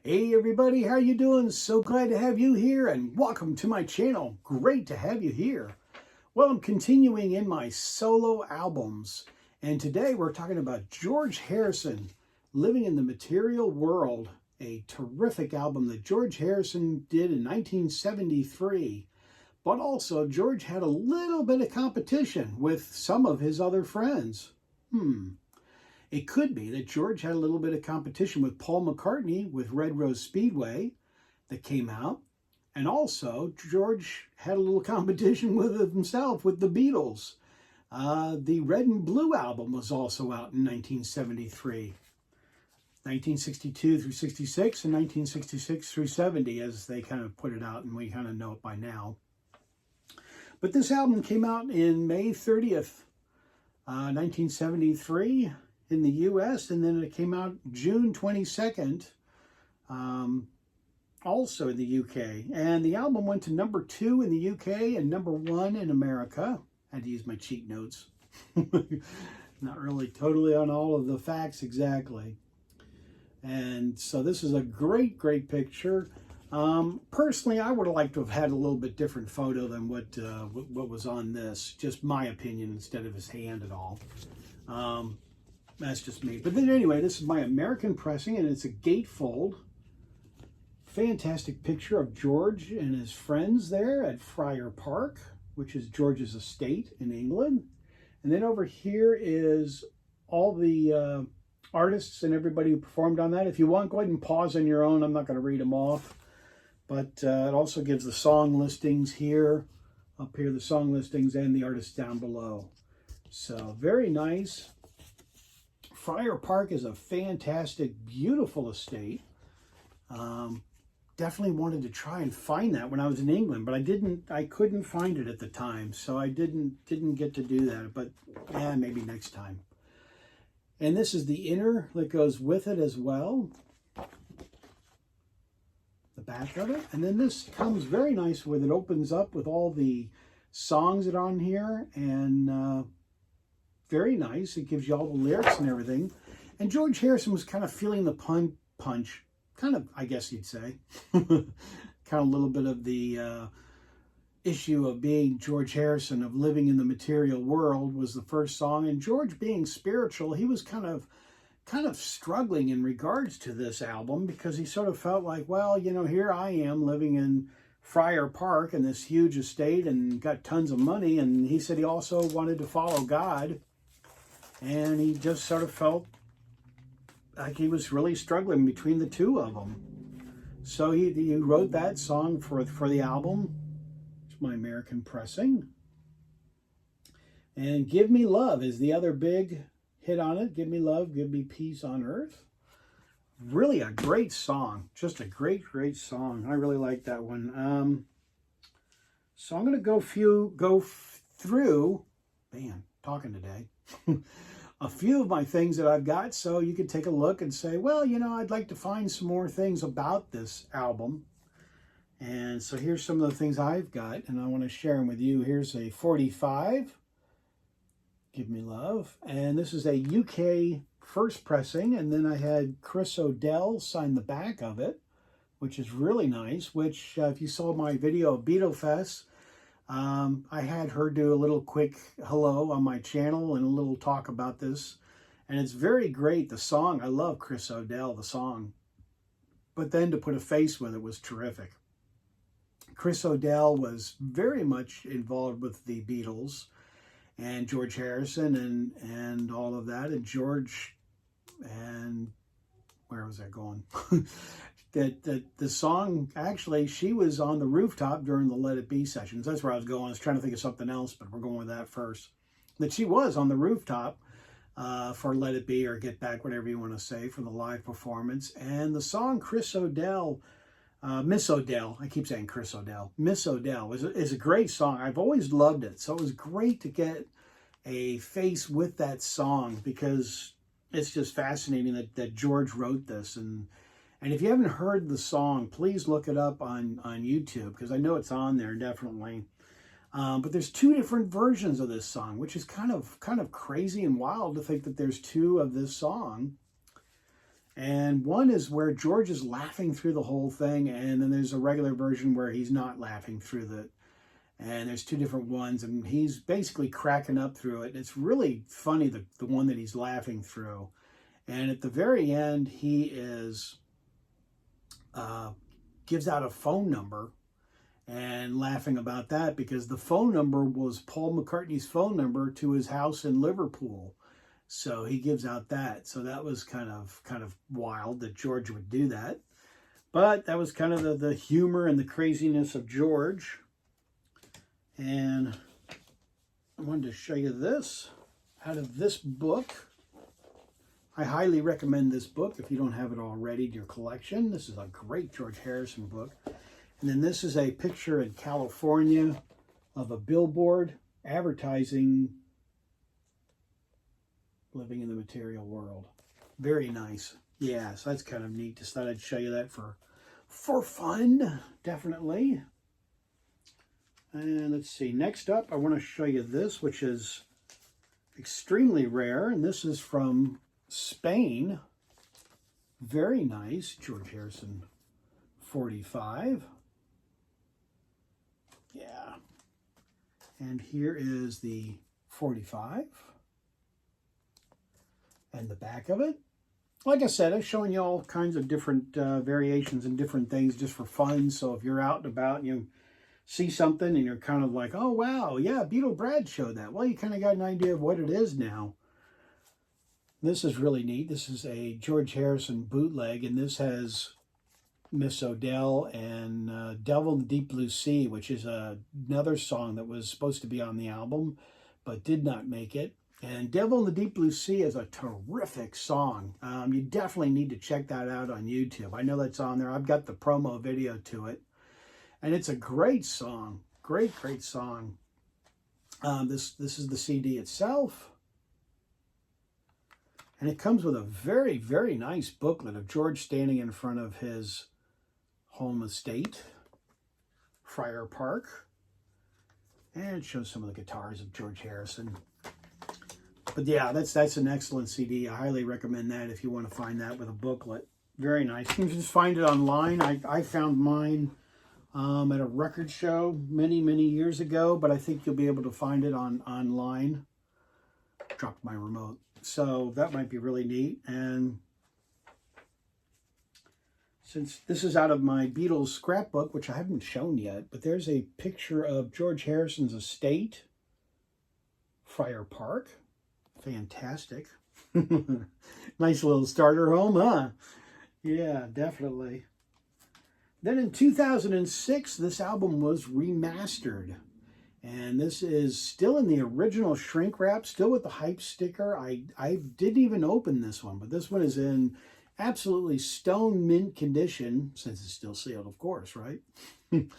Hey everybody, how you doing? So glad to have you here and welcome to my channel. Great to have you here. Well, I'm continuing in my solo albums, and today we're talking about George Harrison, Living in the Material World, a terrific album that George Harrison did in 1973. But also, George had a little bit of competition with some of his other friends. It could be that George had a little bit of competition with Paul McCartney with Red Rose Speedway that came out. And also, George had a little competition with himself with the Beatles. The Red and Blue album was also out in 1973. 1962 through 66 and 1966 through 70, as they kind of put it out, and we kind of know it by now. But this album came out in May 30th, 1973 in the U.S., and then it came out June 22nd, also in the U.K. And the album went to number 2 in the U.K. and number 1 in America. I had to use my cheat notes. Not really totally on all of the facts exactly. And so this is a great, great picture. Personally, I would have liked to have had a little bit different photo than what was on this. Just my opinion instead of his hand at all. That's just me. But then anyway, this is my American pressing, and it's a gatefold. Fantastic picture of George and his friends there at Friar Park, which is George's estate in England. And then over here is all the artists and everybody who performed on that. If you want, go ahead and pause on your own. I'm not going to read them off. But it also gives the song listings here, up here, the song listings and the artists down below. So very nice. Friar Park is a fantastic, beautiful estate. Definitely wanted to try and find that when I was in England, but I couldn't find it at the time, so I didn't get to do that, but maybe next time. And this is the inner that goes with it as well. The back of it. And then this comes very nice with it opens up with all the songs that are on here, and very nice. It gives you all the lyrics and everything. And George Harrison was kind of feeling the punch. Kind of, I guess you'd say. Kind of a little bit of the issue of being George Harrison, of living in the material world, was the first song. And George being spiritual, he was kind of struggling in regards to this album, because he sort of felt like, well, you know, here I am living in Friar Park in this huge estate and got tons of money. And he said he also wanted to follow God. And he just sort of felt like he was really struggling between the two of them. So he wrote that song for the album. It's my American pressing. And Give Me Love is the other big hit on it. Give me love, give me peace on earth. Really a great song. Just a great, great song. I really like that one. So I'm going to go through, man, talking today. A few of my things that I've got, so you can take a look and say, well, you know, I'd like to find some more things about this album. And so here's some of the things I've got, and I want to share them with you. Here's a 45, Give Me Love, and this is a UK first pressing, and then I had Chris O'Dell sign the back of it, which is really nice, which if you saw my video of Beatlefest, I had her do a little quick hello on my channel and a little talk about this. And it's very great, the song. I love Chris O'Dell, the song. But then to put a face with it was terrific. Chris O'Dell was very much involved with the Beatles and George Harrison and all of that. And George, and where was I going? that the song, actually, she was on the rooftop during the Let It Be sessions. That's where I was going. I was trying to think of something else, but we're going with that first. That she was on the rooftop for Let It Be, or Get Back, whatever you want to say, for the live performance. And the song Chris O'Dell, Miss O'Dell, I keep saying Chris O'Dell, Miss O'Dell is a great song. I've always loved it. So it was great to get a face with that song, because it's just fascinating that George wrote this. And if you haven't heard the song, please look it up on YouTube, because I know it's on there, definitely. But there's 2 different versions of this song, which is kind of crazy and wild to think that there's 2 of this song. And one is where George is laughing through the whole thing, and then there's a regular version where he's not laughing through the, and there's two different ones, and he's basically cracking up through it. It's really funny, the one that he's laughing through. And at the very end, he is gives out a phone number and laughing about that because the phone number was Paul McCartney's phone number to his house in Liverpool. So he gives out that. So that was kind of wild that George would do that. But that was kind of the humor and the craziness of George. And I wanted to show you this out of this book. I highly recommend this book if you don't have it already in your collection. This is a great George Harrison book. And then this is a picture in California of a billboard advertising Living in the Material World. Very nice. Yeah, so that's kind of neat. Just thought I'd show you that for fun, definitely. And let's see, next up I want to show you this, which is extremely rare, and this is from Spain. Very nice, George Harrison 45. Yeah. And here is the 45. And the back of it. Like I said, I'm showing you all kinds of different variations and different things just for fun. So if you're out and about and you see something and you're kind of like, oh, wow, yeah, Beatle Brad showed that. Well, you kind of got an idea of what it is now. This is really neat. This is a George Harrison bootleg, and this has Miss O'Dell and Devil in the Deep Blue Sea, which is another song that was supposed to be on the album, but did not make it. And Devil in the Deep Blue Sea is a terrific song. You definitely need to check that out on YouTube. I know that's on there. I've got the promo video to it. And it's a great song. Great song. This is the CD itself. And it comes with a very, very nice booklet of George standing in front of his home estate, Friar Park. And it shows some of the guitars of George Harrison. But yeah, that's an excellent CD. I highly recommend that if you want to find that with a booklet. Very nice. You can just find it online. I found mine at a record show many years ago, but I think you'll be able to find it online. Dropped my remote. So that might be really neat. And since this is out of my Beatles scrapbook, which I haven't shown yet, but there's a picture of George Harrison's estate, Friar Park. Fantastic. Nice little starter home, huh? Yeah, definitely. Then in 2006, this album was remastered. And this is still in the original shrink wrap, still with the hype sticker. I didn't even open this one, but this one is in absolutely stone mint condition, since it's still sealed, of course, right? And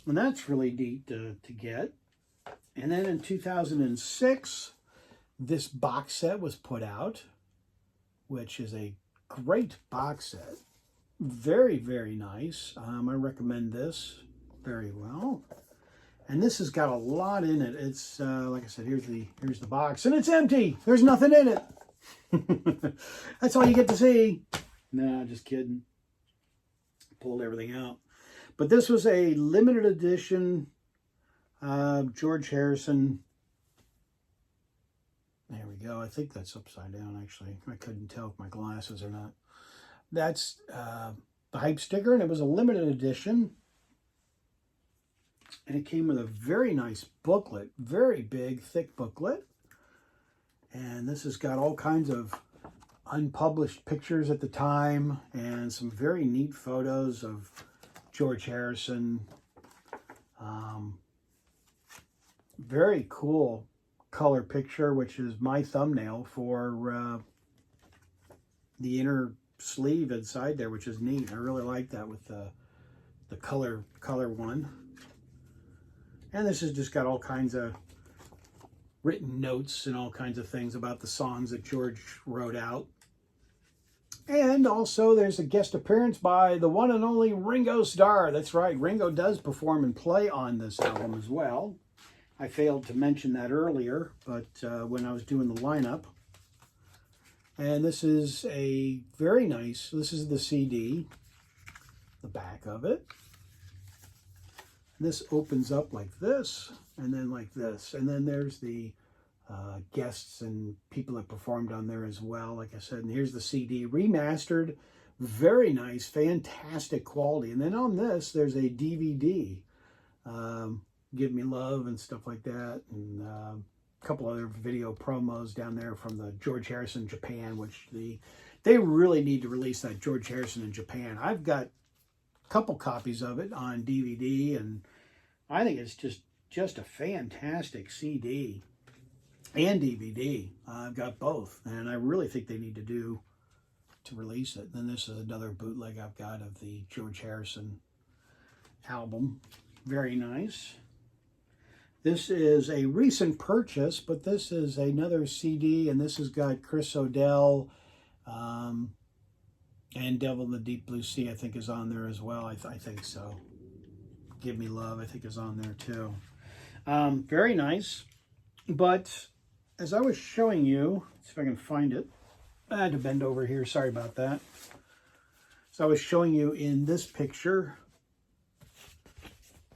that's really neat to get. And then in 2006, this box set was put out, which is a great box set. Very, very nice. I recommend this very well. And this has got a lot in it. It's, like I said, here's the box. And it's empty. There's nothing in it. That's all you get to see. Nah, just kidding. Pulled everything out. But this was a limited edition George Harrison. There we go. I think that's upside down, actually. I couldn't tell with my glasses or not. That's the hype sticker, and it was a limited edition. And it came with a very nice booklet. Very big, thick booklet. And this has got all kinds of unpublished pictures at the time and some very neat photos of George Harrison. Very cool color picture, which is my thumbnail for the inner sleeve inside there, which is neat. I really like that with the color one. And this has just got all kinds of written notes and all kinds of things about the songs that George wrote out. And also there's a guest appearance by the one and only Ringo Starr. That's right, Ringo does perform and play on this album as well. I failed to mention that earlier, but when I was doing the lineup. And this is a very nice, this is the CD, the back of it. This opens up like this, and then like this. And then there's the guests and people that performed on there as well, like I said. And here's the CD, remastered, very nice, fantastic quality. And then on this, there's a DVD, Give Me Love and stuff like that. And a couple other video promos down there from the George Harrison Japan, which they really need to release that George Harrison in Japan. I've got a couple copies of it on DVD, and I think it's just a fantastic CD and DVD. I've got both, and I really think they need to release it. And then this is another bootleg I've got of the George Harrison album. Very nice. This is a recent purchase, but this is another CD, and this has got Chris O'Dell, and Devil in the Deep Blue Sea, I think, is on there as well. I think so. Give Me Love, I think, is on there too. Very nice. But as I was showing you, let's see if I can find it. I had to bend over here. Sorry about that. So I was showing you in this picture,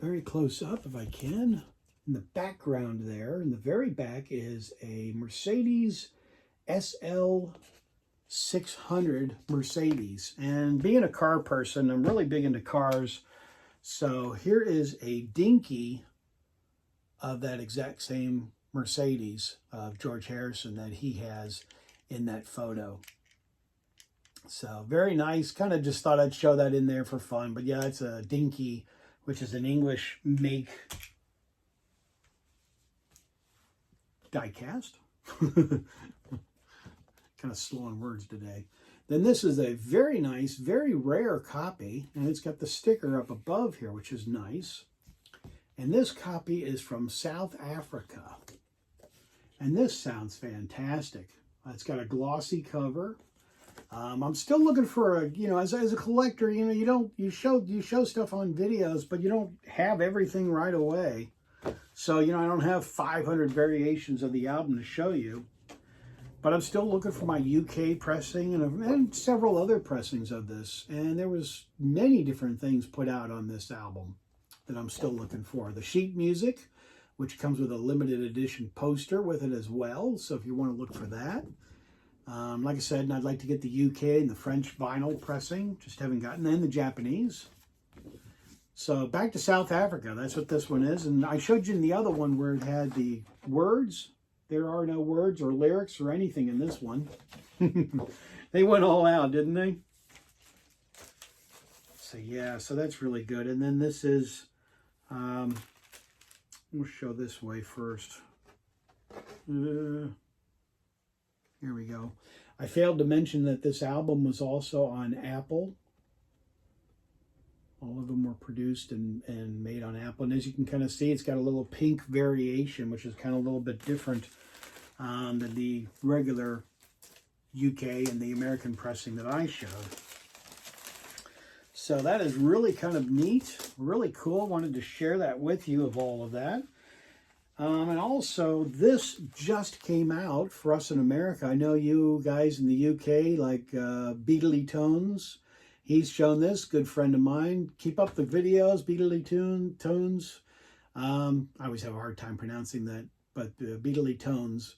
very close up if I can. In the background there, in the very back, is a Mercedes SL 600 Mercedes. And being a car person, I'm really big into cars. So here is a dinky of that exact same Mercedes of George Harrison that he has in that photo. So very nice. Kind of just thought I'd show that in there for fun. But yeah, it's a dinky, which is an English make die-cast. Kind of slow on words today. Then this is a very nice, very rare copy, and it's got the sticker up above here, which is nice. And this copy is from South Africa. And this sounds fantastic. It's got a glossy cover. I'm still looking for a, as a collector, you show stuff on videos, but you don't have everything right away. So, I don't have 500 variations of the album to show you, but I'm still looking for my UK pressing and several other pressings of this. And there was many different things put out on this album that I'm still looking for. The sheet music, which comes with a limited edition poster with it as well. So if you want to look for that. Like I said, I'd like to get the UK and the French vinyl pressing. Just haven't gotten in the Japanese. So back to South Africa, that's what this one is. And I showed you in the other one where it had the words. There are no words or lyrics or anything in this one. They went all out, didn't they? So yeah, so that's really good. And then this is, we'll show this way first. Here we go. I failed to mention that this album was also on Apple. All of them were produced and made on Apple. And as you can kind of see, it's got a little pink variation, which is kind of a little bit different than the regular UK and the American pressing that I showed. So that is really kind of neat, really cool. Wanted to share that with you of all of that. And also, this just came out for us in America. I know you guys in the UK like Beatly Tones. He's shown this, good friend of mine. Keep up the videos, Beatly Tones. I always have a hard time pronouncing that, but Beatly Tones.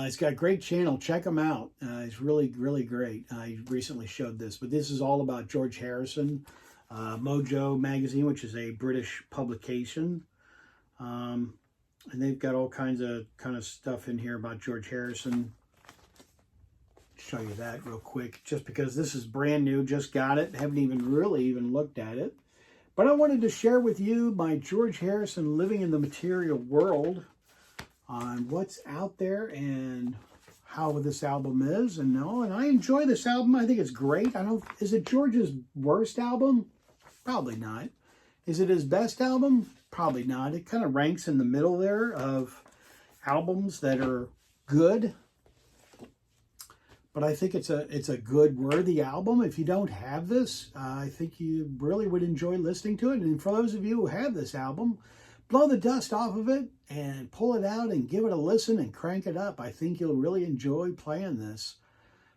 He's got a great channel. Check him out. He's really, really great. I recently showed this, but this is all about George Harrison. Mojo magazine, which is a British publication. And they've got all kinds of stuff in here about George Harrison. Show you that real quick, just because this is brand new, just got it, haven't even really looked at it. But I wanted to share with you my George Harrison living in the material world on what's out there and how this album is. And I enjoy this album. I think it's great. Is it George's worst album? Probably not. Is it his best album? Probably not. It kind of ranks in the middle there of albums that are good. But I think it's a good, worthy album. If you don't have this, I think you really would enjoy listening to it. And for those of you who have this album, blow the dust off of it and pull it out and give it a listen and crank it up. I think you'll really enjoy playing this.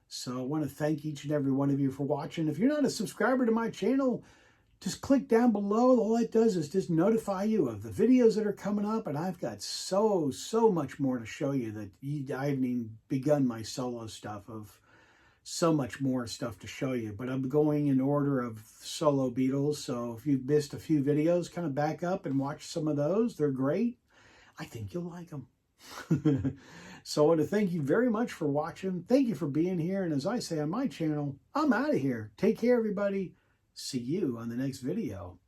So I want to thank each and every one of you for watching. If you're not a subscriber to my channel, just click down below. All it does is just notify you of the videos that are coming up. And I've got so much more to show you that I haven't even begun my solo stuff of so much more stuff to show you. But I'm going in order of solo Beatles. So if you've missed a few videos, kind of back up and watch some of those. They're great. I think you'll like them. So I want to thank you very much for watching. Thank you for being here. And as I say on my channel, I'm out of here. Take care, everybody. See you on the next video.